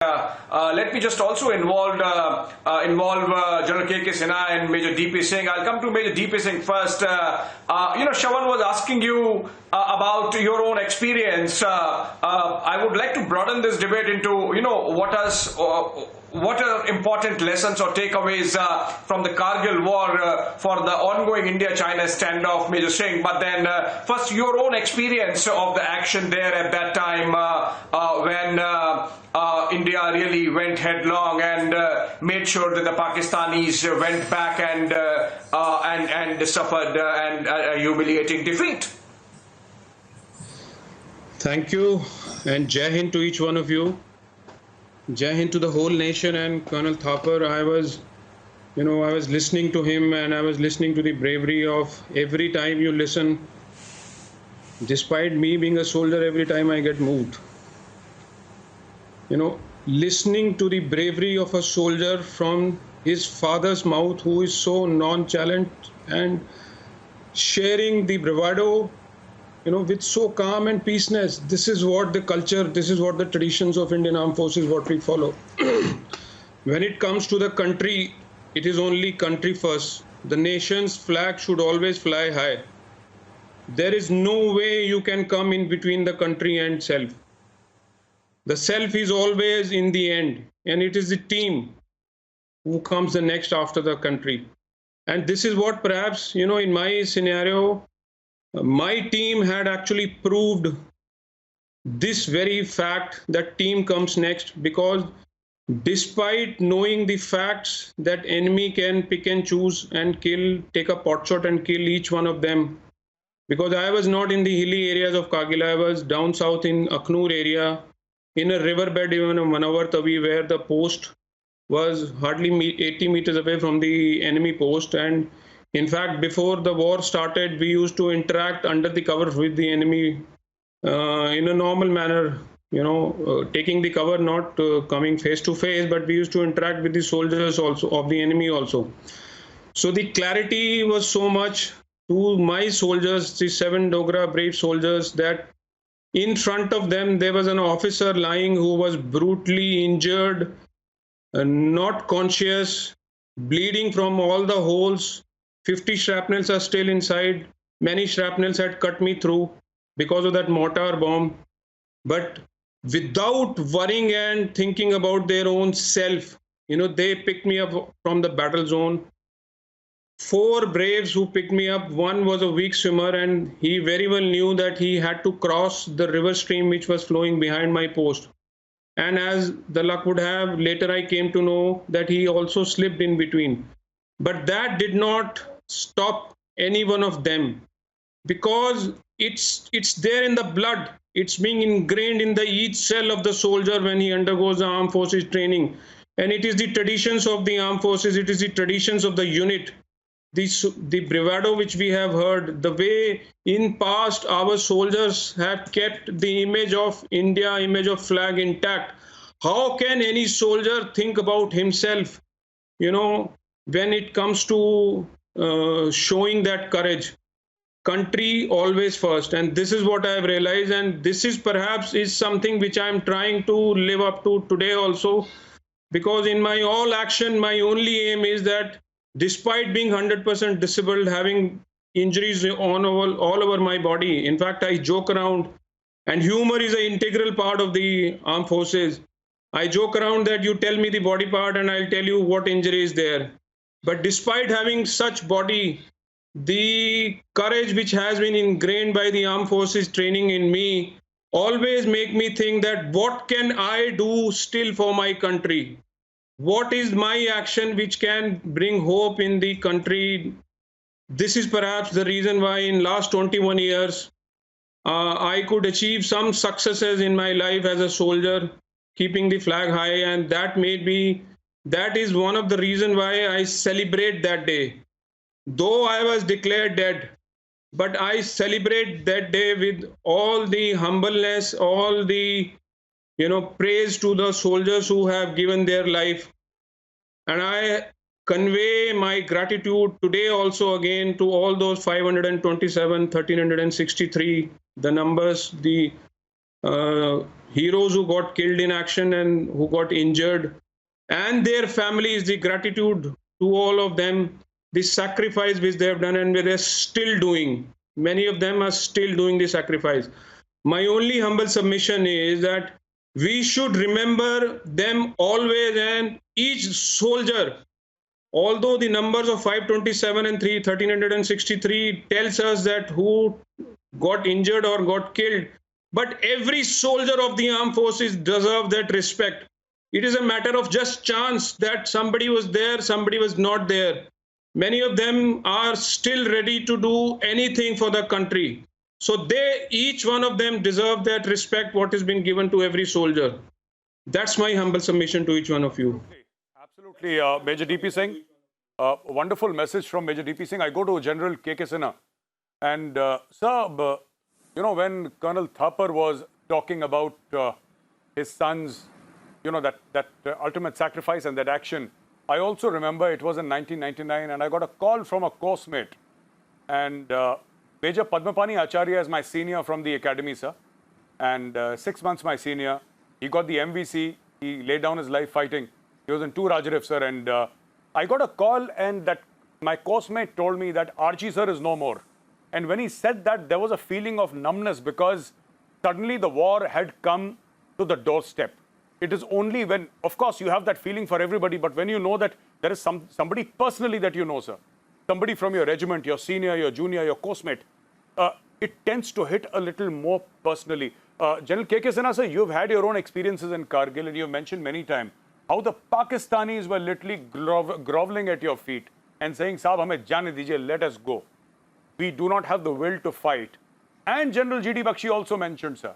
Let me just also involve General K.K. Sinha and Major D.P. Singh. I'll come to Major D.P. Singh first. Shravan was asking you about your own experience. I would like to broaden this debate into, what are important lessons or takeaways from the Kargil war for the ongoing India-China standoff, Major Singh. But then first, your own experience of the action there at that time when India really went headlong and made sure that the Pakistanis went back and suffered a humiliating defeat. Thank you, and Jai Hind to each one of you. Jai Hind to the whole nation. And Colonel Thapar, I was listening to him, and I was listening to the bravery of every time you listen. Despite me being a soldier, every time I get moved. Listening to the bravery of a soldier from his father's mouth, who is so nonchalant, and sharing the bravado, with so calm and peaceness. This is what the culture, this is what the traditions of Indian Armed Forces, what we follow. When it comes to the country, it is only country first. The nation's flag should always fly high. There is no way you can come in between the country and self. The self is always in the end, and it is the team who comes the next after the country. And this is what perhaps, in my scenario, my team had actually proved this very fact, that team comes next, because despite knowing the facts that enemy can pick and choose and kill, take a pot shot and kill each one of them, because I was not in the hilly areas of Kargil, I was down south in Aknoor area, in a riverbed, even a 1 hour Tawi, where the post was hardly 80 meters away from the enemy post. And in fact, before the war started, we used to interact under the cover with the enemy in a normal manner, taking the cover, not coming face to face, but we used to interact with the soldiers also, of the enemy also. So the clarity was so much to my soldiers, the 7 Dogra brave soldiers, that in front of them there was an officer lying who was brutally injured, not conscious, bleeding from all the holes. 50 shrapnels are still inside. Many shrapnels had cut me through because of that mortar bomb. But without worrying and thinking about their own self, they picked me up from the battle zone. 4 braves who picked me up. One was a weak swimmer, and he very well knew that he had to cross the river stream which was flowing behind my post. And as the luck would have, later I came to know that he also slipped in between. But that did not stop any one of them, because it's there in the blood. It's being ingrained in the each cell of the soldier when he undergoes the armed forces training. And it is the traditions of the armed forces, it is the traditions of the unit, the bravado which we have heard, the way in past our soldiers have kept the image of India, image of flag intact. How can any soldier think about himself, when it comes to showing that courage? Country always first. And this is what I have realized, and this is perhaps is something which I am trying to live up to today also, because in my all action, my only aim is that despite being 100% disabled, having injuries all over my body, in fact, I joke around, and humor is an integral part of the armed forces. I joke around that you tell me the body part and I'll tell you what injury is there. But despite having such body, the courage which has been ingrained by the armed forces training in me always make me think that what can I do still for my country? What is my action which can bring hope in the country? This is perhaps the reason why in last 21 years, I could achieve some successes in my life as a soldier, keeping the flag high, and that is one of the reasons why I celebrate that day. Though I was declared dead, but I celebrate that day with all the humbleness, all the praise to the soldiers who have given their life. And I convey my gratitude today also again to all those 527, 1363, the numbers, the heroes who got killed in action and who got injured, and their families, the gratitude to all of them, the sacrifice which they have done and they're still doing. Many of them are still doing the sacrifice. My only humble submission is that we should remember them always, and each soldier, although the numbers of 527 and 1363 tells us that who got injured or got killed, but every soldier of the armed forces deserves that respect. It is a matter of just chance that somebody was there, somebody was not there. Many of them are still ready to do anything for the country. So each one of them deserve that respect what has been given to every soldier. That's my humble submission to each one of you. Absolutely, Major DP Singh. Wonderful message from Major DP Singh. I go to General KK Sinha. And, sir, when Colonel Thapar was talking about his son's, that ultimate sacrifice and that action, I also remember it was in 1999, and I got a call from a course mate. And Major Padmapani Acharya is my senior from the academy, sir. And 6 months my senior. He got the MVC. He laid down his life fighting. He was in 2 Rajarif, sir. And I got a call, and that my course mate told me that Archie, sir, is no more. And when he said that, there was a feeling of numbness because suddenly the war had come to the doorstep. It is only when, of course, you have that feeling for everybody, but when you know that there is somebody personally that you know, sir, somebody from your regiment, your senior, your junior, your course mate, it tends to hit a little more personally. General KK Sinha, sir, you've had your own experiences in Kargil, and you've mentioned many times how the Pakistanis were literally groveling at your feet and saying, Saab, hame jaane dijiye, let us go. We do not have the will to fight. And General G.D. Bakshi also mentioned, sir.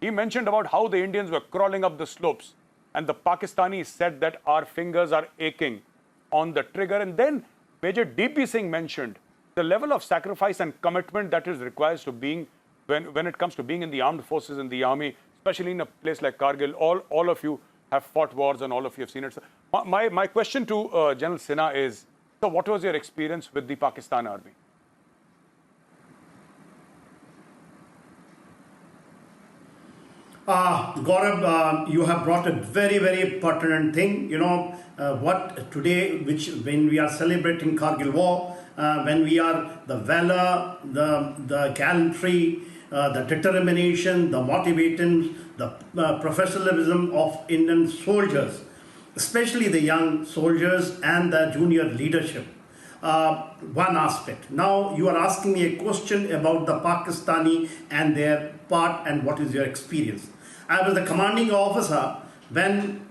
He mentioned about how the Indians were crawling up the slopes, and the Pakistanis said that our fingers are aching on the trigger. And then Major DP Singh mentioned the level of sacrifice and commitment that is required to being, when it comes to being in the armed forces, in the army, especially in a place like Kargil. All of you have fought wars and all of you have seen it. My question to General Sinha is, so what was your experience with the Pakistan Army? Gaurav, you have brought a very, very pertinent thing. What today, when we are celebrating Kargil War, when we are the valor, the gallantry, the determination, the motivation, the professionalism of Indian soldiers, especially the young soldiers and the junior leadership. One aspect. Now you are asking me a question about the Pakistani and their part and what is your experience. I was the commanding officer when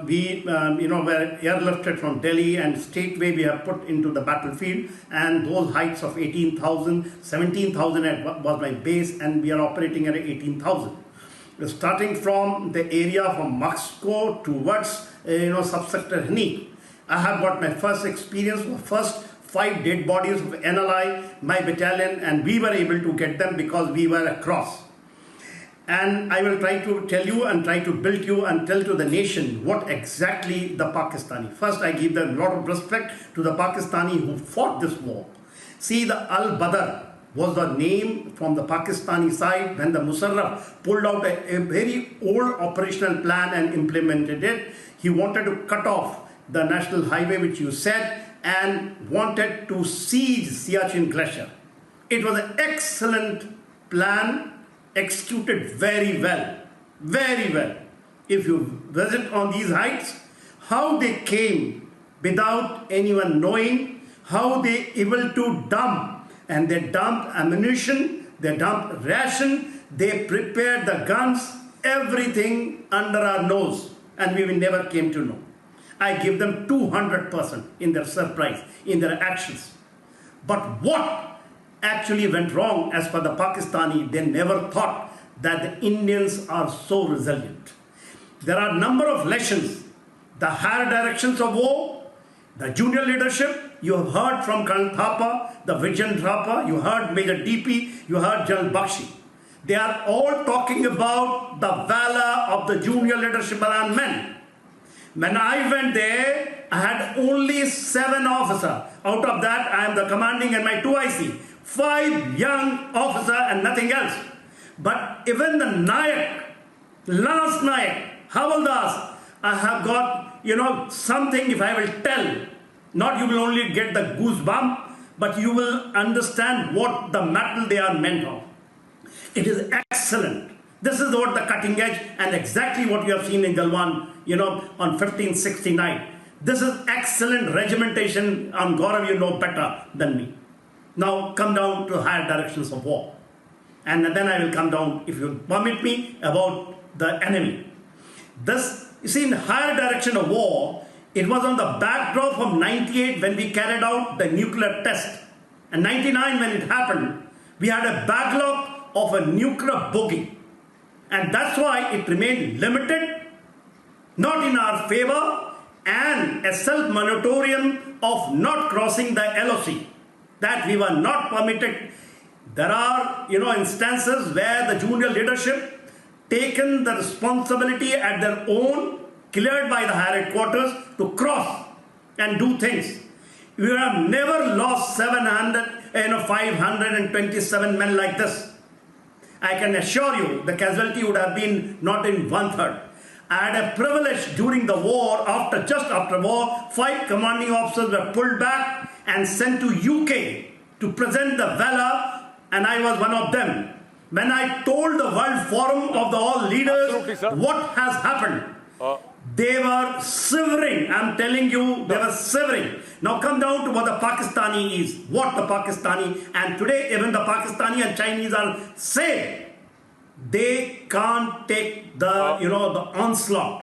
we were airlifted from Delhi, and straightway we are put into the battlefield, and those heights of 18,000, 17,000 was my base, and we are operating at 18,000. Starting from the area from Moscow towards subsector Hni, I have got my first experience, first 5 dead bodies of NLI, my battalion, and we were able to get them because we were across. And I will try to tell you and try to build you and tell to the nation what exactly the Pakistani. First, I give them a lot of respect to the Pakistani who fought this war. See, the Al-Badr was the name from the Pakistani side when the Musharraf pulled out a very old operational plan and implemented it. He wanted to cut off the national highway, which you said, and wanted to siege Siachen Glacier. It was an excellent plan, executed very well, very well. If you visit on these heights, how they came without anyone knowing, how they able to dump, and they dumped ammunition, they dumped ration, they prepared the guns, everything under our nose, and we never came to know. I give them 200% in their surprise, in their actions. But what actually went wrong as per the Pakistani, they never thought that the Indians are so resilient. There are a number of lessons, the higher directions of war, the junior leadership. You have heard from Colonel Thapa, the Vijayan Thapa, you heard Major DP, you heard General Bakshi. They are all talking about the valor of the junior leadership and men. When I went there, I had only 7 officers. Out of that, I am the commanding and my 2 IC. 5 young officers and nothing else. But even the Nayak, Lance Nayak, Havaldas, I have got, something if I will tell, not you will only get the goosebump, but you will understand what the metal they are meant of. It is excellent. This is what the cutting edge and exactly what you have seen in Galwan, on 1569. This is excellent regimentation. On Gaurav, you know better than me. Now come down to higher directions of war. And then I will come down, if you permit me, about the enemy. This, you see, in higher direction of war, it was on the backdrop of 98 when we carried out the nuclear test. And 99 when it happened, we had a backlog of a nuclear bogey. And that's why it remained limited, not in our favor, and a self-moratorium of not crossing the LOC, that we were not permitted. There are, instances where the junior leadership taken the responsibility at their own, cleared by the higher headquarters, to cross and do things. We have never lost 527 men like this. I can assure you the casualty would have been not in 1/3. I had a privilege during the war, just after war, 5 commanding officers were pulled back and sent to UK to present the valor, and I was one of them. When I told the World Forum of the all leaders what has happened, they were shivering. I'm telling you, they were shivering. Now come down to what the Pakistani is. What the Pakistani, and today even the Pakistani and Chinese are saying they can't take the, the onslaught.